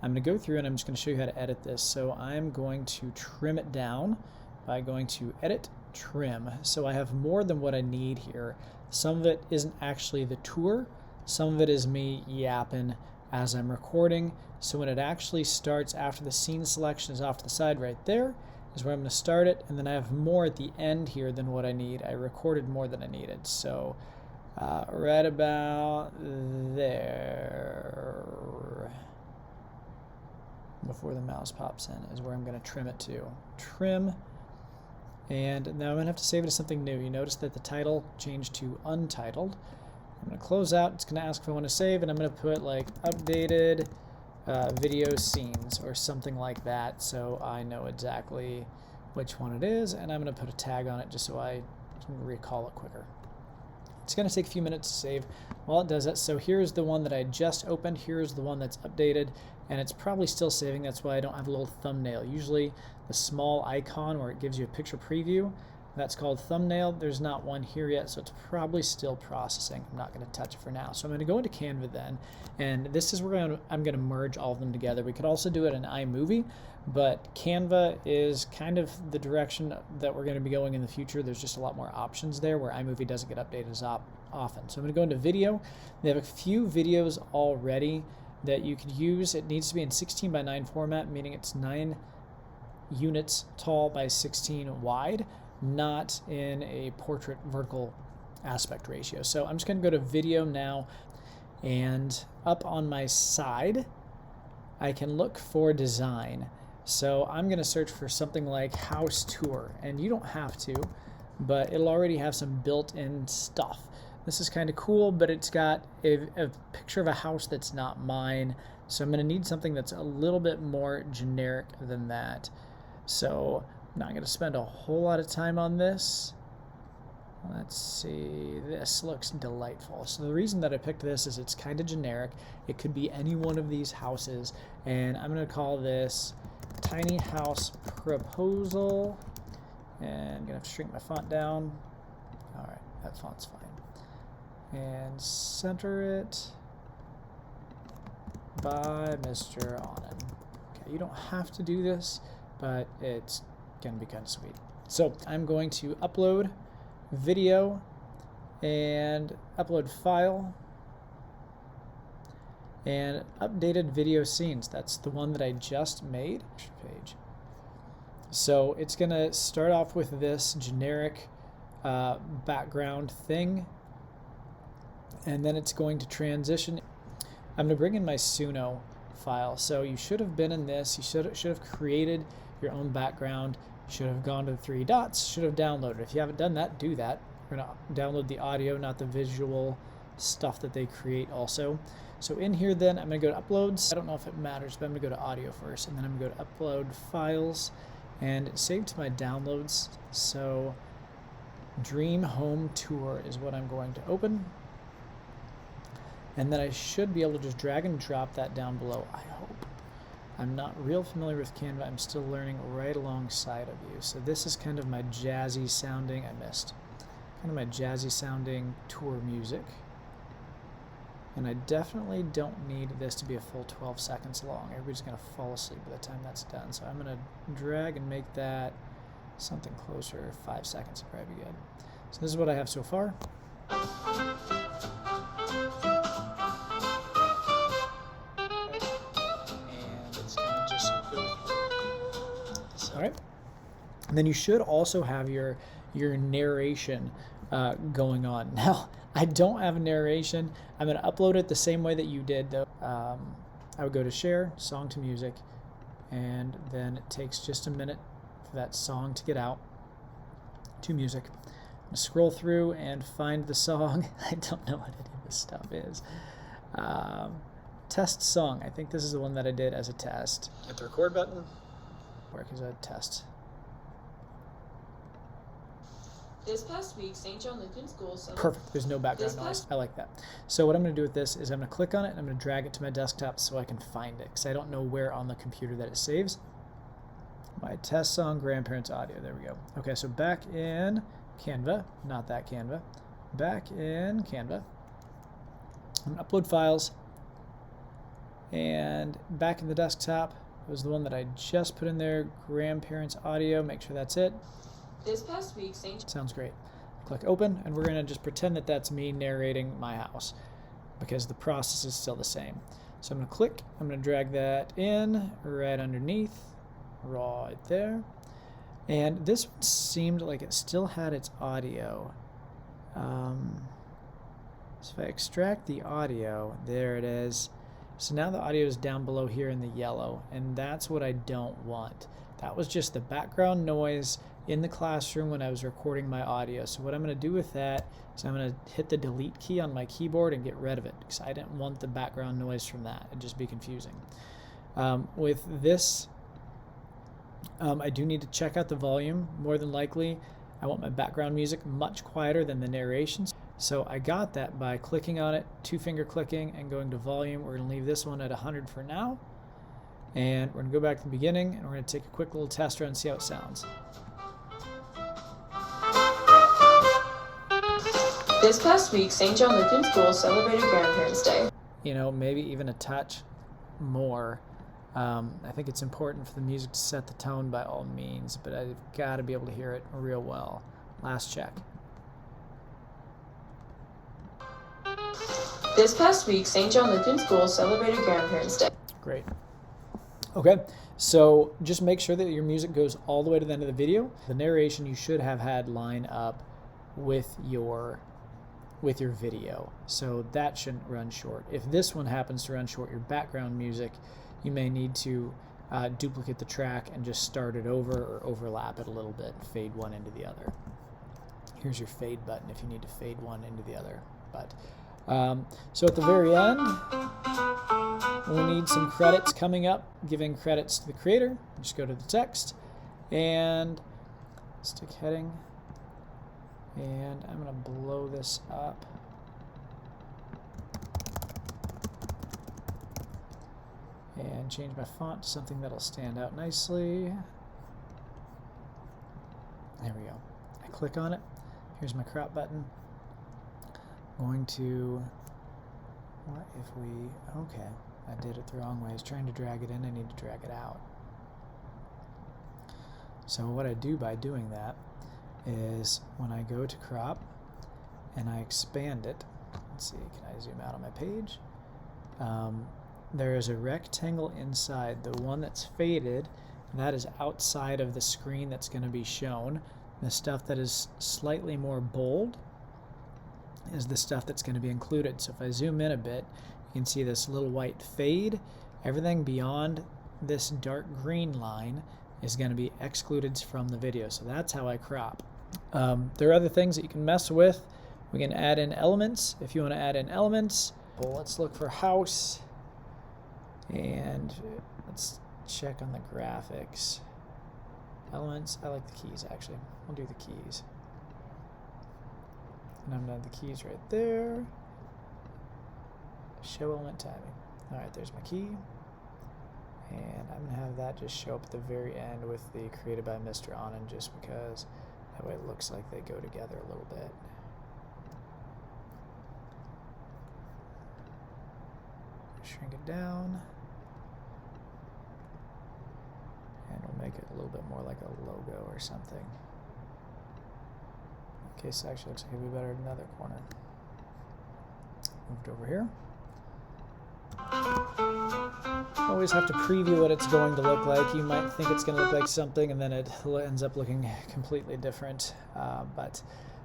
I'm going to go through and I'm just going to show you how to edit this. So I'm going to trim it down by going to Edit, Trim. So I have more than what I need here. Some of it isn't actually the tour. Some of it is me yapping as I'm recording. So when it actually starts after the scene selection is off to the side right there is where I'm going to start it. And then I have more at the end here than what I need. I recorded more than I needed. So right about there, before the mouse pops in, is where I'm going to trim it to. Trim. And now I'm going to have to save it as something new. You notice that the title changed to untitled. I'm going to close out. It's going to ask if I want to save, and I'm going to put like updated video scenes or something like that, so I know exactly which one it is, and I'm going to put a tag on it just so I can recall it quicker. It's going to take a few minutes to save while it does it. So here's the one that I just opened. Here's the one that's updated, and it's probably still saving. That's why I don't have a little thumbnail. Usually the small icon where it gives you a picture preview, that's called thumbnail. There's not one here yet, so it's probably still processing. I'm not going to touch it for now. So I'm going to go into Canva then, and this is where I'm going to merge all of them together. We could also do it in iMovie, but Canva is kind of the direction that we're going to be going in the future. There's just a lot more options there where iMovie doesn't get updated as often. So I'm going to go into video. They have a few videos already that you could use. It needs to be in 16:9 format, meaning it's 9 units tall by 16 wide, not in a portrait vertical aspect ratio. So I'm just going to go to video now, and up on my side I can look for design. So I'm going to search for something like house tour, and you don't have to, but it'll already have some built-in stuff. This is kind of cool, but it's got a picture of a house that's not mine, so I'm going to need something that's a little bit more generic than that. So I'm not going to spend a whole lot of time on this. Let's see, this looks delightful. So the reason that I picked this is it's kind of generic. It could be any one of these houses, and I'm going to call this Tiny House Proposal, and I'm going to have to shrink my font down. All right, that font's fine. And center it by Mr. Onan. Okay, you don't have to do this, but it's going to be kind of sweet. So I'm going to upload video and upload file and updated video scenes. That's the one that I just made. Page. So it's going to start off with this generic background thing, and then it's going to transition. I'm going to bring in my Suno file. So you should have been in this. You should have created your own background. Should have gone to the 3 dots. Should have downloaded. If you haven't done that, do that. We're going to download the audio, not the visual stuff that they create also. So in here then, I'm going to go to Uploads. I don't know if it matters, but I'm going to go to Audio first, and then I'm going to go to Upload Files and save to my downloads. So Dream Home Tour is what I'm going to open. And then I should be able to just drag and drop that down below, I hope. I'm not real familiar with Canva. I'm still learning right alongside of you. So this is kind of my jazzy sounding, kind of my jazzy sounding tour music. And I definitely don't need this to be a full 12 seconds long. Everybody's going to fall asleep by the time that's done. So I'm going to drag and make that something closer. 5 seconds would probably be good. So this is what I have so far. All right, and then you should also have your narration going on. Now, I don't have a narration. I'm going to upload it the same way that you did, though. I would go to Share, Song to Music, and then it takes just a minute for that song to get out to music. I'm going to scroll through and find the song. I don't know what any of this stuff is. Test song. I think this is the one that I did as a test. Hit the record button. Work as a test. This past week, St. John Lutheran School. Perfect. There's no background noise. I like that. So what I'm going to do with this is I'm going to click on it and I'm going to drag it to my desktop so I can find it, because I don't know where on the computer that it saves. My test song, grandparents audio. There we go. Okay, so back in Canva, not that Canva. Back in Canva. I'm going to upload files. And back in the desktop was the one that I just put in there, grandparents audio. Make sure that's it. This past week, St. Sounds great. Click open, and we're going to just pretend that that's me narrating my house because the process is still the same. So I'm going to click, I'm going to drag that in right underneath, right there. And this one seemed like it still had its audio. So if I extract the audio, there it is. So now the audio is down below here in the yellow, and that's what I don't want. That was just the background noise in the classroom when I was recording my audio. So what I'm going to do with that is I'm going to hit the delete key on my keyboard and get rid of it because I didn't want the background noise from that. It'd just be confusing. With this, I do need to check out the volume. More than likely, I want my background music much quieter than the narrations. So I got that by clicking on it, 2-finger clicking, and going to volume. We're going to leave this one at 100 for now. And we're going to go back to the beginning, and we're going to take a quick little test run and see how it sounds. This past week, St. John Lutheran School celebrated Grandparents' Day. You know, maybe even a touch more. I think it's important for the music to set the tone by all means, but I've got to be able to hear it real well. Last check. This past week, St. John Lutheran School celebrated Grandparents' Day. Great. Okay, so just make sure that your music goes all the way to the end of the video. The narration you should have had line up with your video, so that shouldn't run short. If this one happens to run short, your background music, you may need to duplicate the track and just start it over or overlap it a little bit, fade one into the other. Here's your fade button if you need to fade one into the other. But so at the very end, we need some credits coming up, giving credits to the creator. Just go to the text and stick heading. And I'm going to blow this up. And change my font to something that'll stand out nicely. There we go. I click on it. Here's my crop button. I'm going to, what if we, okay, I did it the wrong way. I was trying to drag it in, I need to drag it out. So what I do by doing that is when I go to crop and I expand it, let's see, can I zoom out on my page? There is a rectangle inside, the one that's faded, and that is outside of the screen that's going to be shown. The stuff that is slightly more bold is the stuff that's going to be included. So if I zoom in a bit, you can see this little white fade. Everything beyond this dark green line is going to be excluded from the video. So that's how I crop. There are other things that you can mess with. We can add in elements if you want to add in elements. Well, let's look for house and let's check on the graphics. Elements, I like the keys actually. I'll do the keys. And I'm going to have the keys right there. Show element timing. Alright, there's my key. And I'm going to have that just show up at the very end with the created by Mr. Anand, just because that way it looks like they go together a little bit. Shrink it down. And we'll make it a little bit more like a logo or something. Okay, so actually looks like it'd be better in another corner. Moved over here. Always have to preview what it's going to look like. You might think it's going to look like something and then it ends up looking completely different. But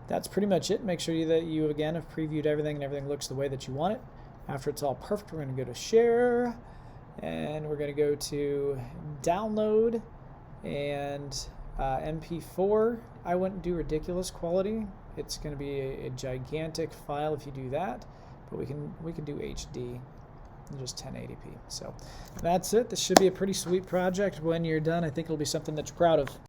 that's pretty much it. Make sure that you again have previewed everything and everything looks the way that you want it. After it's all perfect, we're going to go to share and we're going to go to download and MP4. I wouldn't do ridiculous quality. It's going to be a gigantic file if you do that, but we can do HD. Just 1080p. So that's it. This should be a pretty sweet project when you're done. I think it'll be something that you're proud of.